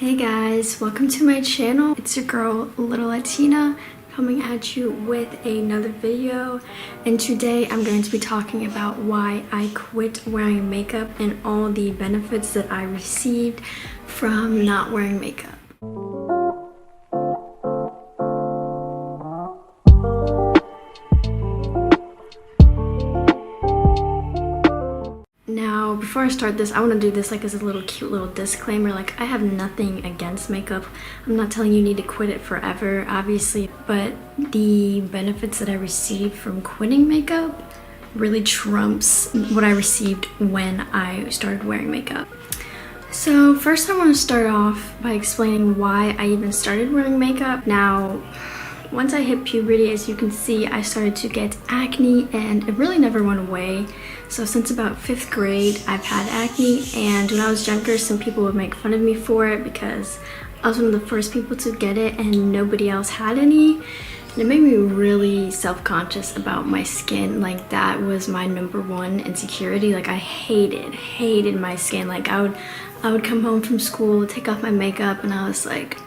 Hey guys, welcome to my channel. It's your girl Little Latina coming at you with another video, and today I'm going to be talking about why I quit wearing makeup and all the benefits that I received from not wearing makeup. Now, before I start this, I want to do this like as a little cute little disclaimer. Like, I have nothing against makeup. I'm not telling you need to quit it forever, obviously, but the benefits that I received from quitting makeup really trumps what I received when I started wearing makeup. So first I want to start off by explaining why I even started wearing makeup. Now, once I hit puberty, as you can see, I started to get acne and it really never went away. So since about 5th grade, I've had acne, and when I was younger, some people would make fun of me for it because I was one of the first people to get it and nobody else had any. And it made me really self-conscious about my skin. Like, that was my #1 insecurity. Like, I hated my skin. Like, I would come home from school, take off my makeup, and I was like,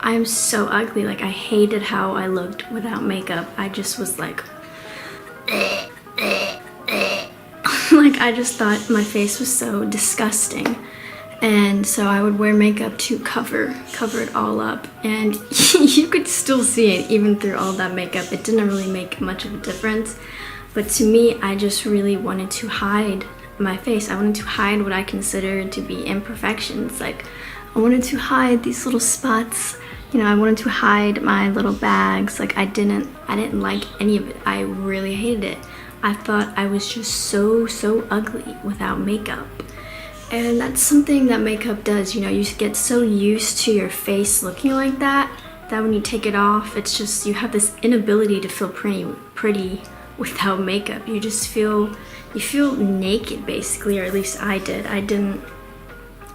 I'm so ugly. Like, I hated how I looked without makeup. I just was like, like, I just thought my face was so disgusting. And so I would wear makeup to cover it all up. And you could still see it even through all that makeup. It didn't really make much of a difference. But to me, I just really wanted to hide my face. I wanted to hide what I considered to be imperfections. Like, I wanted to hide these little spots. You know, I wanted to hide my little bags. Like, I didn't like any of it. I really hated it. I thought I was just so ugly without makeup. And that's something that makeup does. You know, you get so used to your face looking like that when you take it off, it's just, you have this inability to feel pretty without makeup. You just feel naked, basically, or at least I did. I didn't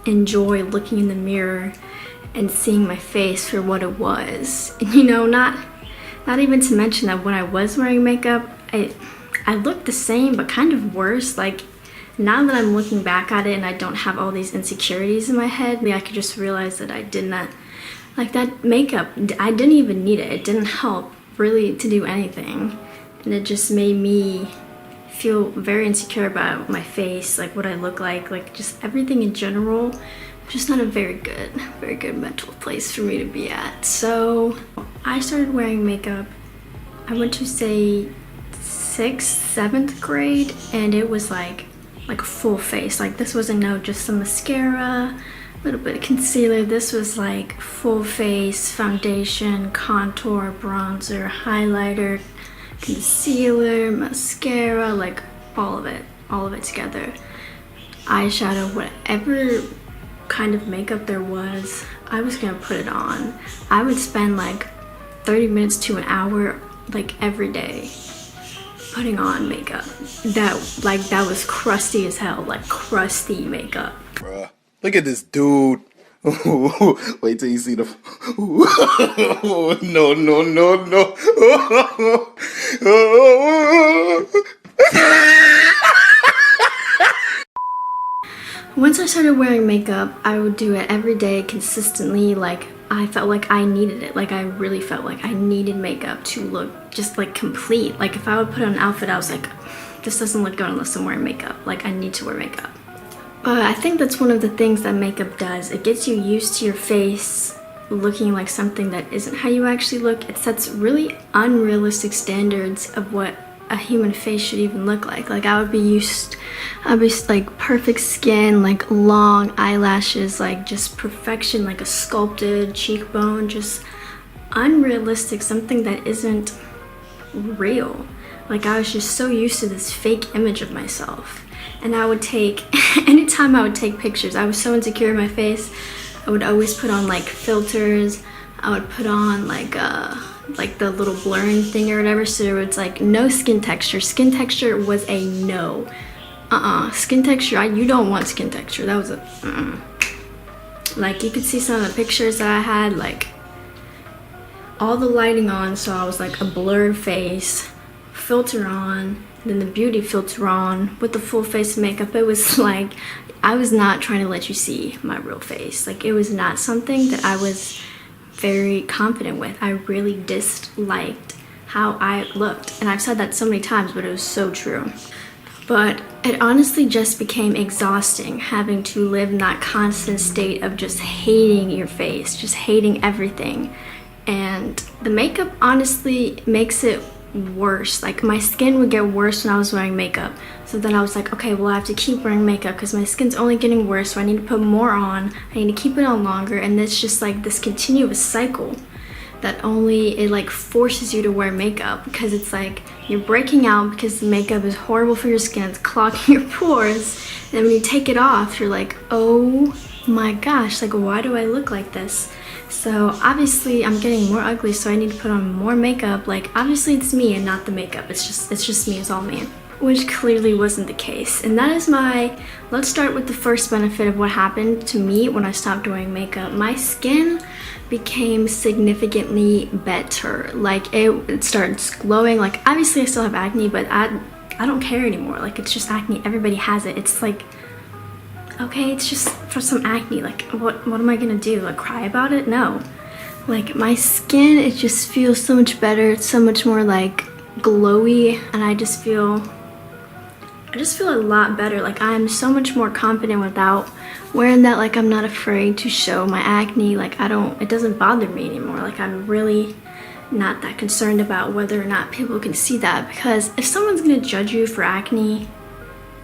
enjoy looking in the mirror and seeing my face for what it was. And, you know, not even to mention that when I was wearing makeup, I looked the same but kind of worse. Like, now that I'm looking back at it and I don't have all these insecurities in my head, I could just realize that I did not like that makeup. I didn't even need it. It didn't help really to do anything, and it just made me feel very insecure about my face, like what I look like just everything in general. Just not a very good mental place for me to be at. So I started wearing makeup, I went to say 6th, 7th grade, and it was like full face. Like, this wasn't just some mascara, a little bit of concealer. This was like full face, foundation, contour, bronzer, highlighter, concealer, mascara, like all of it together. Eyeshadow, whatever kind of makeup there was, I was gonna put it on. I would spend like 30 minutes to an hour like every day putting on makeup that was crusty as hell, like crusty makeup. Bruh, look at this dude. Wait till you see the no. Once I started wearing makeup, I would do it every day consistently. Like, I felt like I needed it. Like, I really felt like I needed makeup to look just like complete. Like, if I would put on an outfit, I was like, this doesn't look good unless I'm wearing makeup. Like, I need to wear makeup. But I think that's one of the things that makeup does. It gets you used to your face looking like something that isn't how you actually look. It sets really unrealistic standards of what a human face should even look like. Like, I'd be like perfect skin, like long eyelashes, like just perfection, like a sculpted cheekbone, just unrealistic, something that isn't real. Like, I was just so used to this fake image of myself. And I would take, anytime I would take pictures, I was so insecure in my face, I would always put on like filters. I would put on like the little blurring thing or whatever, so it's like no skin texture. Skin texture was a no. Skin texture, you don't want skin texture. That was a Like, you could see some of the pictures that I had, like all the lighting on, so I was like a blurred face, filter on, then the beauty filter on with the full face makeup. It was like, I was not trying to let you see my real face. Like, it was not something that I was very confident with. I really disliked how I looked. And I've said that so many times, but it was so true. But it honestly just became exhausting having to live in that constant state of just hating your face, just hating everything. And the makeup honestly makes it worse. Like, my skin would get worse when I was wearing makeup. So then I was like, okay, well, I have to keep wearing makeup because my skin's only getting worse, so I need to put more on. I need to keep it on longer, and it's just like this continuous cycle that only it like forces you to wear makeup, because it's like you're breaking out because the makeup is horrible for your skin, it's clogging your pores. And then when you take it off, you're like, oh my gosh, like, why do I look like this? So obviously I'm getting more ugly, so I need to put on more makeup. Like, obviously it's me and not the makeup. It's just me, it's all me. Which clearly wasn't the case. And that is let's start with the first benefit of what happened to me when I stopped wearing makeup. My skin became significantly better. Like, it started glowing. Like, obviously I still have acne, but I don't care anymore. Like, it's just acne, everybody has it. It's like, okay, it's just for some acne. Like, what am I gonna do? Like, cry about it? No. Like, my skin, it just feels so much better. It's so much more like glowy, and I just feel a lot better. Like, I'm so much more confident without wearing that. Like, I'm not afraid to show my acne. Like, it doesn't bother me anymore. Like, I'm really not that concerned about whether or not people can see that, because if someone's gonna judge you for acne,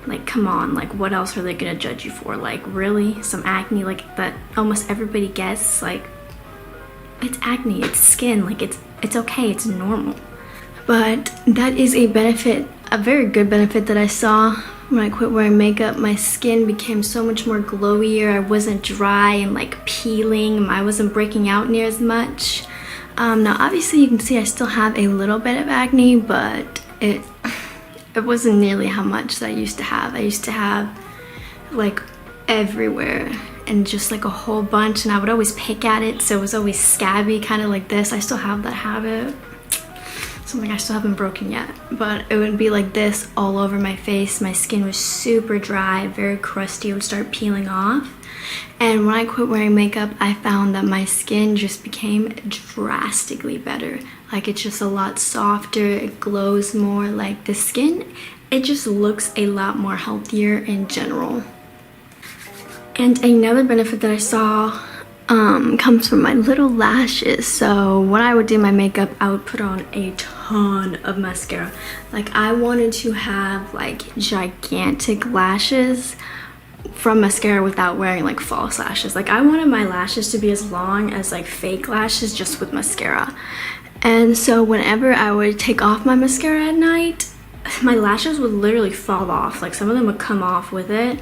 like, come on, like, what else are they gonna judge you for? Like, really? Some acne, like, that almost everybody gets? Like, it's acne, it's skin, like, it's okay, it's normal. But that is a benefit, a very good benefit that I saw when I quit wearing makeup. My skin became so much more glowier. I wasn't dry and like peeling. I wasn't breaking out near as much. Now obviously you can see I still have a little bit of acne, but it wasn't nearly how much that I used to have. I used to have like everywhere and just like a whole bunch, and I would always pick at it, so it was always scabby, kind of like this. I still have that habit. Something I still haven't broken yet, but it would be like this all over my face. My skin was super dry, very crusty. It would start peeling off. And when I quit wearing makeup, I found that my skin just became drastically better. Like, it's just a lot softer, it glows more. Like, the skin, it just looks a lot more healthier in general. And another benefit that I saw comes from my little lashes. So when I would do my makeup, I would put on a ton of mascara. Like, I wanted to have like gigantic lashes from mascara without wearing like false lashes. Like, I wanted my lashes to be as long as like fake lashes, just with mascara. And so whenever I would take off my mascara at night, my lashes would literally fall off. Like, some of them would come off with it,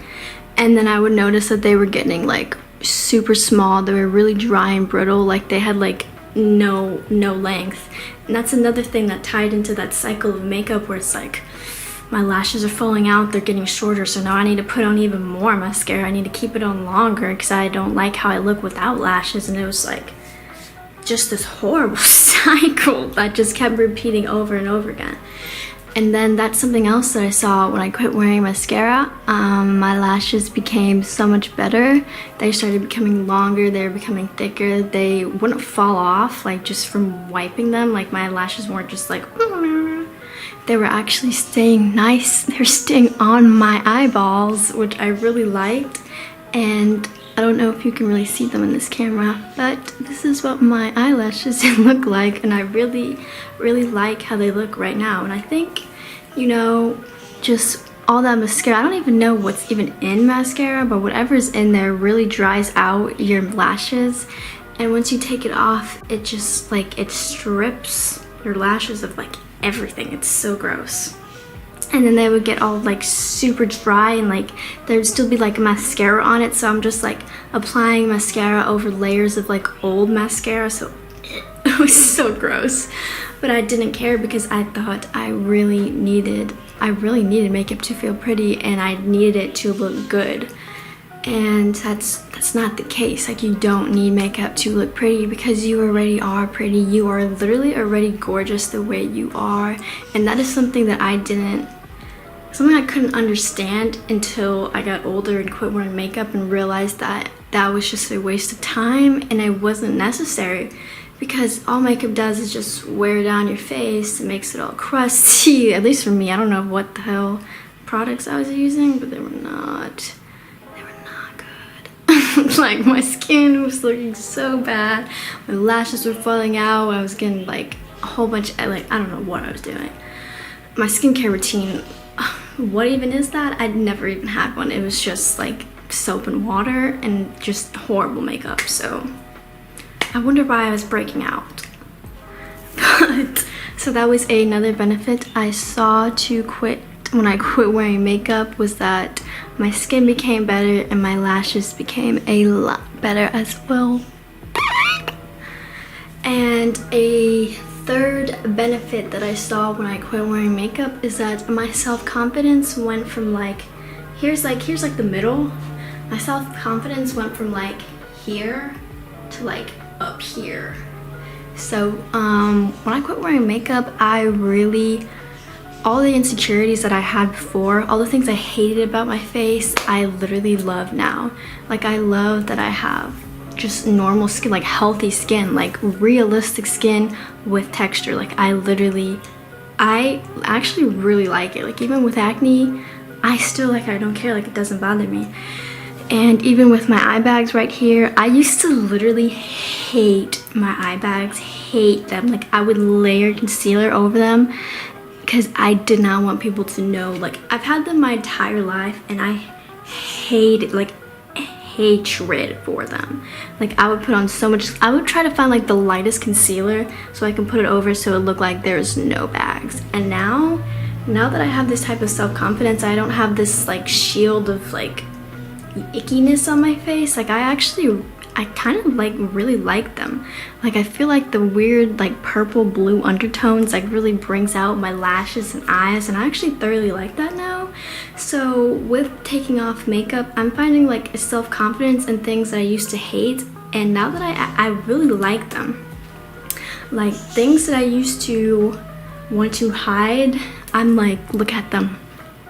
and then I would notice that they were getting like super small. They were really dry and brittle. Like, they had like no length. And that's another thing that tied into that cycle of makeup, where it's like my lashes are falling out, they're getting shorter, so now I need to put on even more mascara. I need to keep it on longer because I don't like how I look without lashes. And it was like just this horrible cycle that just kept repeating over and over again. And then that's something else that I saw when I quit wearing mascara. My lashes became so much better. They started becoming longer, they were becoming thicker. They wouldn't fall off, like, just from wiping them. Like, my lashes weren't just like, they were actually staying nice. They were staying on my eyeballs, which I really liked. And I don't know if you can really see them in this camera, but this is what my eyelashes look like, and I really like how they look right now. And I think, you know, just all that mascara, I don't even know what's even in mascara, but whatever's in there really dries out your lashes. And once you take it off, it just like, it strips your lashes of like everything. It's so gross. And then they would get all like super dry, and like there would still be like mascara on it, so I'm just like applying mascara over layers of like old mascara. So it was so gross, but I didn't care because I thought I really needed makeup to feel pretty, and I needed it to look good. And that's not the case. Like, you don't need makeup to look pretty, because you already are pretty. You are literally already gorgeous the way you are. And that is something that I didn't something I couldn't understand until I got older and quit wearing makeup and realized that that was just a waste of time and it wasn't necessary, because all makeup does is just wear down your face. It makes it all crusty. At least for me, I don't know what the hell products I was using, but they were not good. Like, my skin was looking so bad. My lashes were falling out. I was getting like a whole bunch, like, I don't know what I was doing. My skincare routine, what even is that? I'd never even had one. It was just like soap and water and just horrible makeup. So I wonder why I was breaking out. But so that was another benefit I saw to quit when I quit wearing makeup, was that my skin became better and my lashes became a lot better as well. And a third benefit that I saw when I quit wearing makeup is that my self-confidence went from like here's like the middle. My self-confidence went from like here to like up here. So when I quit wearing makeup, I really, all the insecurities that I had before, all the things I hated about my face, I literally love now. Like, I love that I have just normal skin, like healthy skin, like realistic skin with texture. Like, I actually really like it. Like, even with acne, I still like, I don't care, like it doesn't bother me. And even with my eye bags right here, I used to literally hate my eye bags, hate them. Like, I would layer concealer over them because I did not want people to know. Like, I've had them my entire life and I hated, like, hatred for them. Like, I would put on so much, I would try to find like the lightest concealer so I can put it over so it looked like there's no bags. And now that I have this type of self-confidence, I don't have this like shield of like ickiness on my face. Like, I kind of like really like them. Like, I feel like the weird like purple blue undertones like really brings out my lashes and eyes, and I actually thoroughly like that now. So with taking off makeup, I'm finding like a self-confidence in things that I used to hate, and now that I really like them. Like, things that I used to want to hide, I'm like, look at them.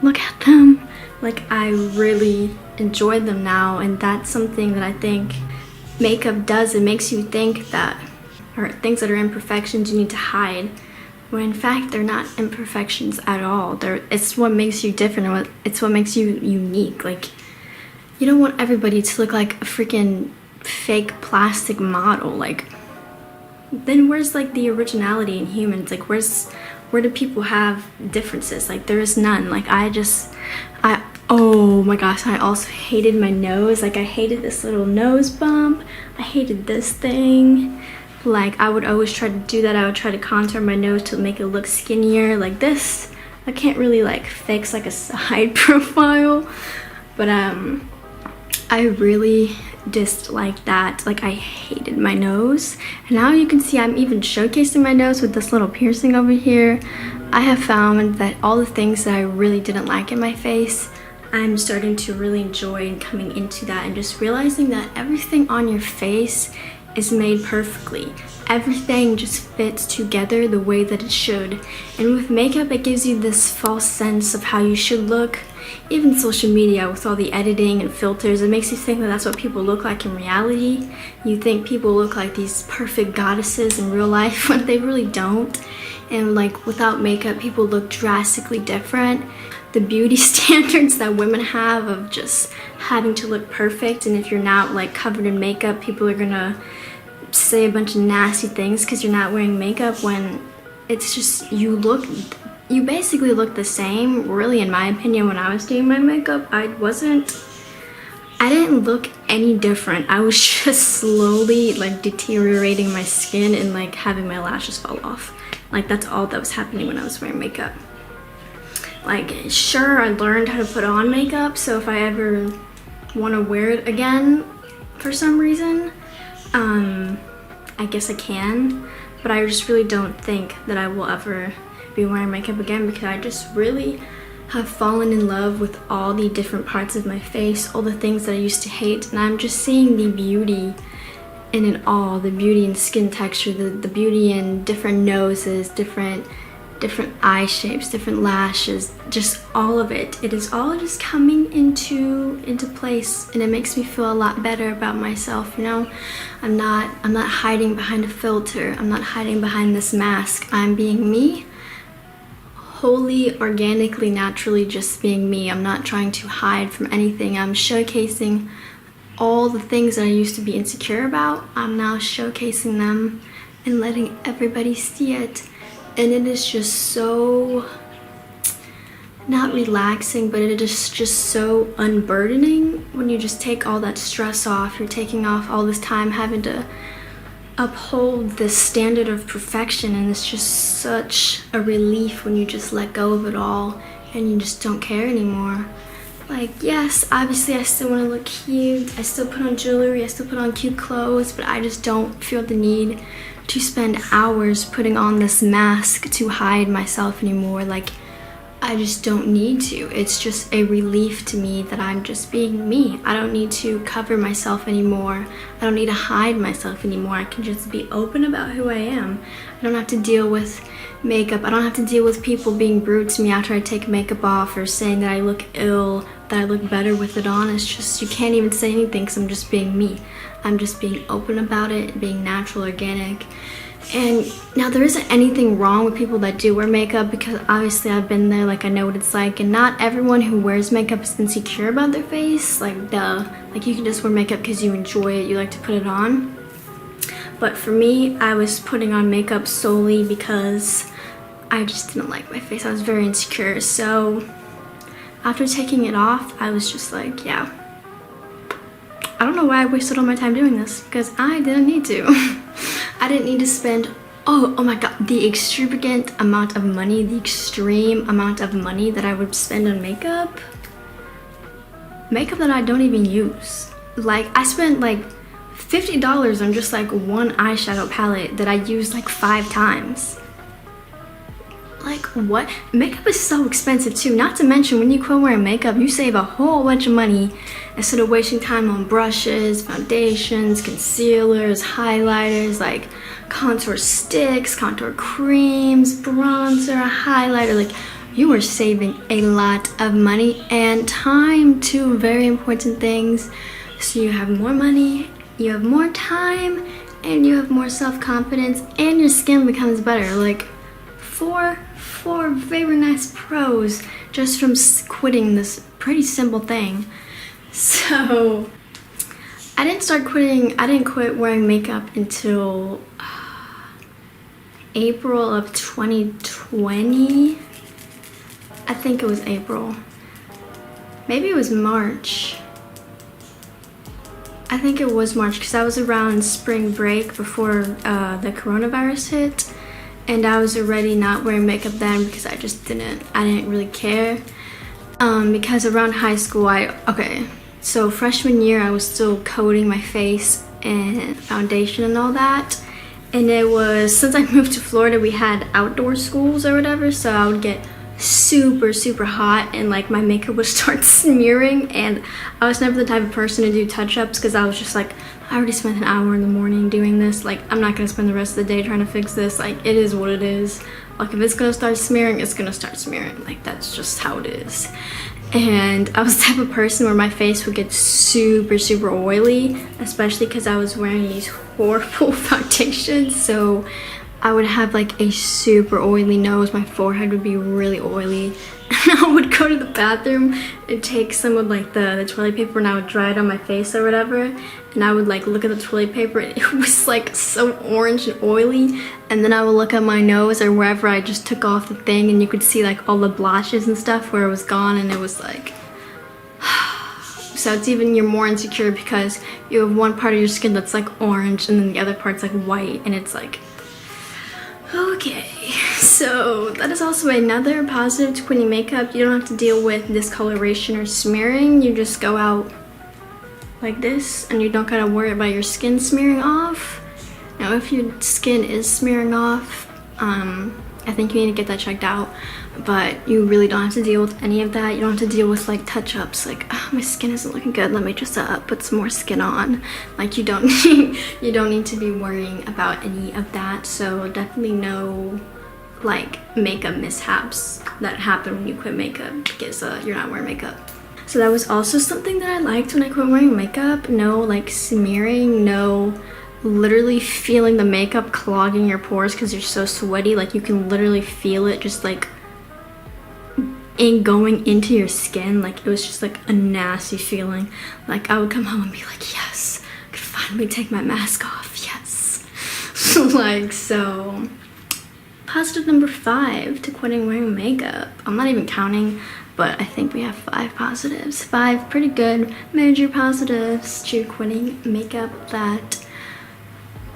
Like, I really enjoy them now, and that's something that I think makeup does. It makes you think that, or things that are imperfections you need to hide, when in fact they're not imperfections at all. It's what makes you different, it's what makes you unique. Like, you don't want everybody to look like a freaking fake plastic model. Like, then where's like the originality in humans? Like, where do people have differences? Like, there is none. Like, oh my gosh, I also hated my nose. Like, I hated this little nose bump. I hated this thing. Like, I would always try to do that. I would try to contour my nose to make it look skinnier. Like this, I can't really like fix like a side profile, but I really disliked that. Like, I hated my nose. And now you can see I'm even showcasing my nose with this little piercing over here. I have found that all the things that I really didn't like in my face, I'm starting to really enjoy, and coming into that and just realizing that everything on your face is made perfectly. Everything just fits together the way that it should. And with makeup, it gives you this false sense of how you should look. Even social media with all the editing and filters, it makes you think that that's what people look like in reality. You think people look like these perfect goddesses in real life when they really don't. And like, without makeup, people look drastically different. The beauty standards that women have of just having to look perfect, and if you're not like covered in makeup, people are gonna say a bunch of nasty things because you're not wearing makeup, when it's just, you basically look the same. Really, in my opinion, when I was doing my makeup, I didn't look any different. I was just slowly like deteriorating my skin and like having my lashes fall off. Like, that's all that was happening when I was wearing makeup. Like, sure, I learned how to put on makeup, so if I ever want to wear it again for some reason, I guess I can, but I just really don't think that I will ever be wearing makeup again, because I just really have fallen in love with all the different parts of my face, all the things that I used to hate, and I'm just seeing the beauty in it all, the beauty in skin texture, the beauty in different noses, different different eye shapes, different lashes, just all of it. It is all just coming into place, and it makes me feel a lot better about myself, you know? I'm not hiding behind a filter. I'm not hiding behind this mask. I'm being me, wholly, organically, naturally, just being me. I'm not trying to hide from anything. I'm showcasing all the things that I used to be insecure about. I'm now showcasing them and letting everybody see it. And it is just so, not relaxing, but it is just so unburdening when you just take all that stress off. You're taking off all this time having to uphold this standard of perfection, and it's just such a relief when you just let go of it all and you just don't care anymore. Like, yes, obviously I still want to look cute, I still put on jewelry, I still put on cute clothes, but I just don't feel the need to spend hours putting on this mask to hide myself anymore. Like, I just don't need to. It's just a relief to me that I'm just being me. I don't need to cover myself anymore. I don't need to hide myself anymore. I can just be open about who I am. I don't have to deal with makeup. I don't have to deal with people being rude to me after I take makeup off, or saying that I look ill, that I look better with it on. It's just, you can't even say anything because I'm just being me. I'm just being open about it, being natural, organic. And now there isn't anything wrong with people that do wear makeup, because obviously I've been there, like I know what it's like, and not everyone who wears makeup is insecure about their face, like duh. Like, you can just wear makeup because you enjoy it, you like to put it on. But for me, I was putting on makeup solely because I just didn't like my face. I was very insecure. So after taking it off, I was just like, yeah, I don't know why I wasted all my time doing this, because I didn't need to. I didn't need to spend, oh my god, the extravagant amount of money, the extreme amount of money that I would spend on makeup. Makeup that I don't even use. Like, I spent like $50 on just like one eyeshadow palette that I used like 5 times. Like, what? Makeup is so expensive too. Not to mention, when you quit wearing makeup, you save a whole bunch of money instead of wasting time on brushes, foundations, concealers, highlighters, like contour sticks, contour creams, bronzer, highlighter. Like, you are saving a lot of money and time, two very important things. So you have more money, you have more time, and you have more self-confidence, and your skin becomes better. Like, four very nice pros just from quitting this pretty simple thing. So I didn't quit wearing makeup until April of 2020. I think it was April. Maybe it was March. I think it was March, because I was around spring break before the coronavirus hit. And I was already not wearing makeup then, because I didn't really care. Because around high school, so freshman year I was still coating my face and foundation and all that. And it was, since I moved to Florida, we had outdoor schools or whatever, so I would get super hot and like my makeup would start smearing, and I was never the type of person to do touch-ups, because I was just like, I already spent an hour in the morning doing this, like I'm not gonna spend the rest of the day trying to fix this. Like, it is what it is. Like, if it's gonna start smearing, it's gonna start smearing. Like, that's just how it is. And I was the type of person where my face would get super oily, especially because I was wearing these horrible foundations. So I would have like a super oily nose, my forehead would be really oily, and I would go to the bathroom and take some of like the toilet paper, and I would dry it on my face or whatever, and I would like look at the toilet paper, and it was like so orange and oily, and then I would look at my nose or wherever I just took off the thing, and you could see like all the blotches and stuff where it was gone, and it was like so it's even, you're more insecure because you have one part of your skin that's like orange and then the other part's like white, and it's like, okay. So that is also another positive to quitting makeup. You don't have to deal with discoloration or smearing. You just go out like this, and you don't gotta worry about your skin smearing off. Now, if your skin is smearing off, I think you need to get that checked out, but you really don't have to deal with any of that. You don't have to deal with like touch-ups, like, oh, my skin isn't looking good, let me just put some more skin on. Like, you don't need to be worrying about any of that. So definitely no like makeup mishaps that happen when you quit makeup because you're not wearing makeup. So that was also something that I liked when I quit wearing makeup. No like smearing, no literally feeling the makeup clogging your pores because you're so sweaty. Like you can literally feel it just like going into your skin. Like it was just like a nasty feeling. Like I would come home and be like, yes, I could finally take my mask off, yes. Like, so positive number 5 to quitting wearing makeup. I'm not even counting, but I think we have 5 positives. 5 pretty good major positives to quitting makeup that,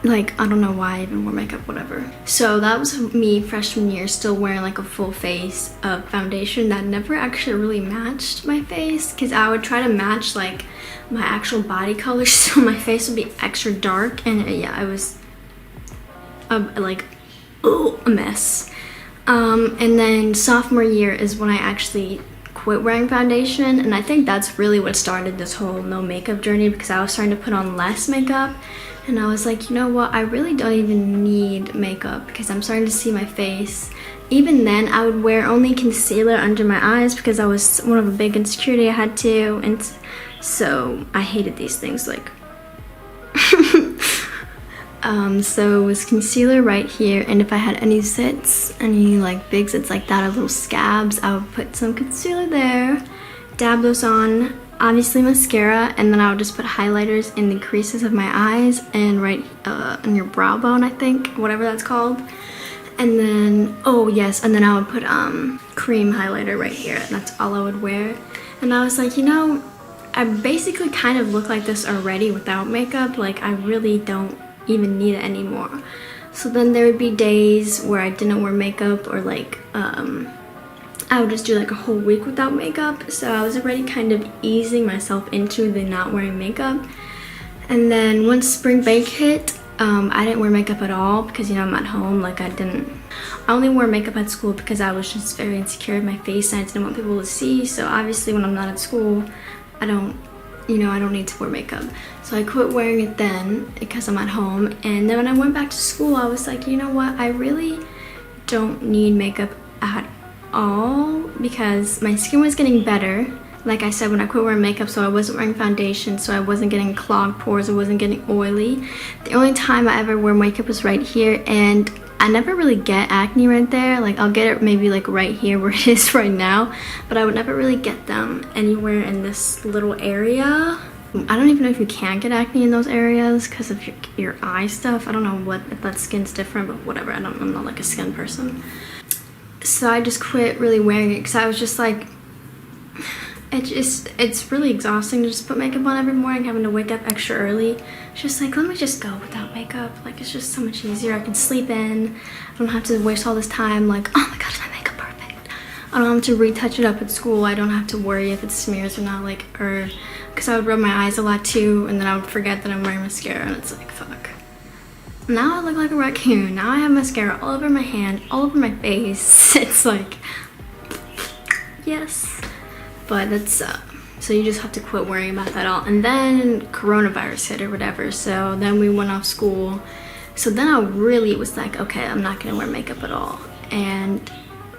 like, I don't know why I even wore makeup, whatever. So that was me freshman year, still wearing like a full face of foundation that never actually really matched my face, because I would try to match like my actual body color so my face would be extra dark, and yeah, it was like a mess. And then sophomore year is when I actually quit wearing foundation, and I think that's really what started this whole no makeup journey, because I was starting to put on less makeup. And I was like, you know what, I really don't even need makeup because I'm starting to see my face. Even then, I would wear only concealer under my eyes because that was one of a big insecurity I had too. And so I hated these things, like. So it was concealer right here, and if I had any zits, any like big zits like that or little scabs, I would put some concealer there, dab those on. Obviously mascara, and then I would just put highlighters in the creases of my eyes and right on your brow bone, I think, whatever that's called. And then, oh yes, and then I would put cream highlighter right here. That's all I would wear. And I was like, you know, I basically kind of look like this already without makeup. Like I really don't even need it anymore. So then there would be days where I didn't wear makeup, or like I would just do like a whole week without makeup. So I was already kind of easing myself into the not wearing makeup. And then once spring break hit, I didn't wear makeup at all because, you know, I'm at home. Like I only wore makeup at school because I was just very insecure of my face and I didn't want people to see. So obviously when I'm not at school, I don't need to wear makeup. So I quit wearing it then because I'm at home. And then when I went back to school, I was like, you know what, I really don't need makeup at all because my skin was getting better. Like I said, when I quit wearing makeup, so I wasn't wearing foundation, so I wasn't getting clogged pores, I wasn't getting oily. The only time I ever wear makeup was right here, and I never really get acne right there. Like I'll get it maybe like right here where it is right now, but I would never really get them anywhere in this little area. I don't even know if you can get acne in those areas because of your eye stuff. I don't know if that skin's different, but whatever. I'm not like a skin person. So I just quit really wearing it because I was just like, it's really exhausting to just put makeup on every morning, having to wake up extra early. It's just like, let me just go without makeup. Like it's just so much easier. I can sleep in. I don't have to waste all this time like, oh my god, is my makeup perfect? I don't have to retouch it up at school. I don't have to worry if it smears or not, like, or because I would rub my eyes a lot too, and then I would forget that I'm wearing mascara, and it's like, fuck. Now I look like a raccoon. Now I have mascara all over my hand, all over my face. It's like, yes. But that's, so you just have to quit worrying about that all. And then coronavirus hit or whatever, so then we went off school. So then I really was like, okay, I'm not gonna wear makeup at all. And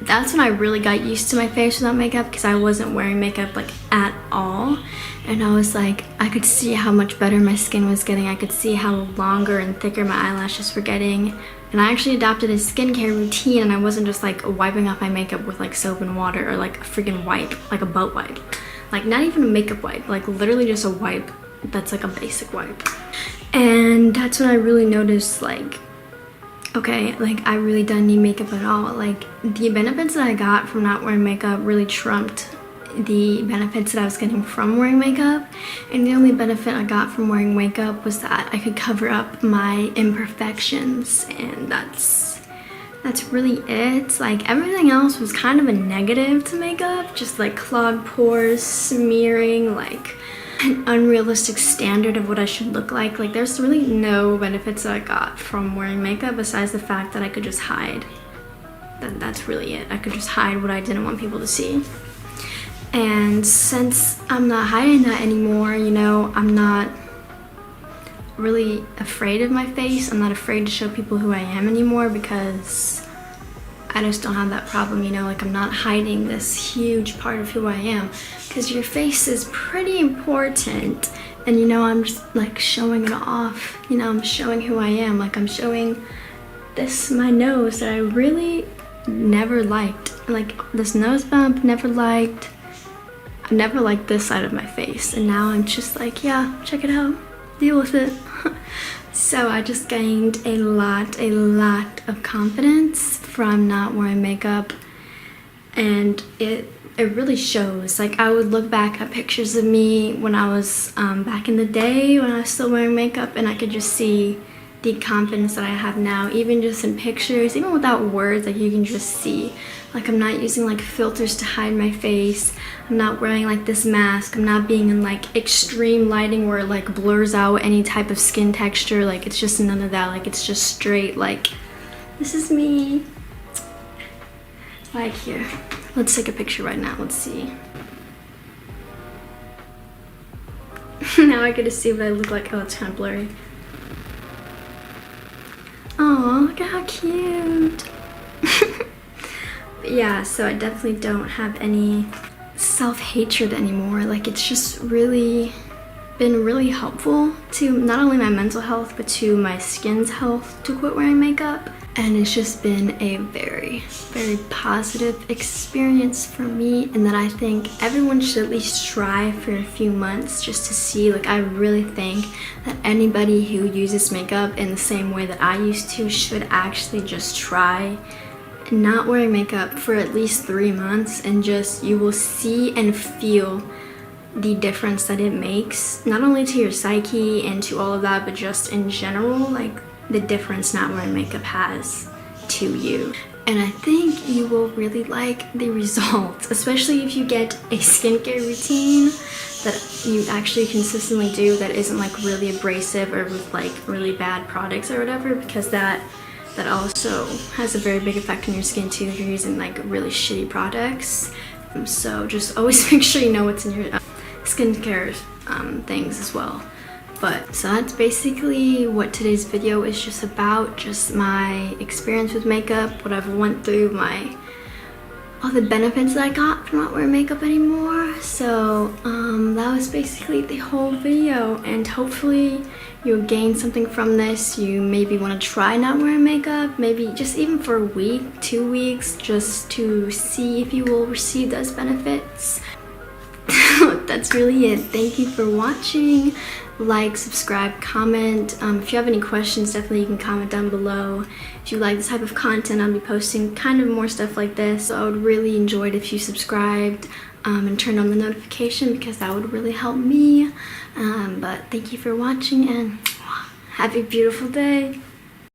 that's when I really got used to my face without makeup, because I wasn't wearing makeup like at all. And I was like, I could see how much better my skin was getting. I could see how longer and thicker my eyelashes were getting. And I actually adopted a skincare routine, and I wasn't just like wiping off my makeup with like soap and water or like a freaking wipe, like a butt wipe. Like not even a makeup wipe, like literally just a wipe that's like a basic wipe. And that's when I really noticed like, okay, like I really don't need makeup at all. Like the benefits that I got from not wearing makeup really trumped the benefits that I was getting from wearing makeup. And the only benefit I got from wearing makeup was that I could cover up my imperfections, and that's really it. Like everything else was kind of a negative to makeup, just like clogged pores, smearing, like an unrealistic standard of what I should look like. Like there's really no benefits that I got from wearing makeup besides the fact that I could just hide. That's really it. I could just hide what I didn't want people to see. And since I'm not hiding that anymore, you know, I'm not really afraid of my face. I'm not afraid to show people who I am anymore, because I just don't have that problem, you know, like I'm not hiding this huge part of who I am, because your face is pretty important, and you know, I'm just like showing it off, you know, I'm showing who I am, like I'm showing this, my nose that I really never liked, like this nose bump, never liked. I never liked this side of my face, and now I'm just like, yeah, check it out, deal with it. So I just gained a lot of confidence from not wearing makeup, and it really shows. Like I would look back at pictures of me when I was back in the day when I was still wearing makeup, and I could just see the confidence that I have now, even just in pictures, even without words, like you can just see. Like I'm not using like filters to hide my face, I'm not wearing like this mask, I'm not being in like extreme lighting where it like blurs out any type of skin texture, like it's just none of that, like it's just straight, like this is me. Like here, let's take a picture right now, let's see. Now I get to see what I look like. Oh, it's kind of blurry. Oh, look at how cute. But yeah, so I definitely don't have any self-hatred anymore. Like it's just really been really helpful to not only my mental health, but to my skin's health to quit wearing makeup. And it's just been a very positive experience for me, and that I think everyone should at least try for a few months just to see. Like I really think that anybody who uses makeup in the same way that I used to should actually just try not wearing makeup for at least 3 months, and just you will see and feel the difference that it makes, not only to your psyche and to all of that, but just in general, like the difference not wearing makeup has to you. And I think you will really like the results, especially if you get a skincare routine that you actually consistently do that isn't like really abrasive or with like really bad products or whatever, because that also has a very big effect on your skin too if you're using like really shitty products. So just always make sure you know what's in your skincare things as well. But so that's basically what today's video is just about, just my experience with makeup, what I've went through, all the benefits that I got from not wearing makeup anymore. So that was basically the whole video, and hopefully you'll gain something from this. You maybe want to try not wearing makeup, maybe just even for a week, 2 weeks, just to see if you will receive those benefits. That's really it. Thank you for watching. Like, subscribe, comment. If you have any questions, definitely you can comment down below. If you like this type of content, I'll be posting kind of more stuff like this. So I would really enjoy it if you subscribed and turned on the notification, because that would really help me. But thank you for watching, and have a beautiful day.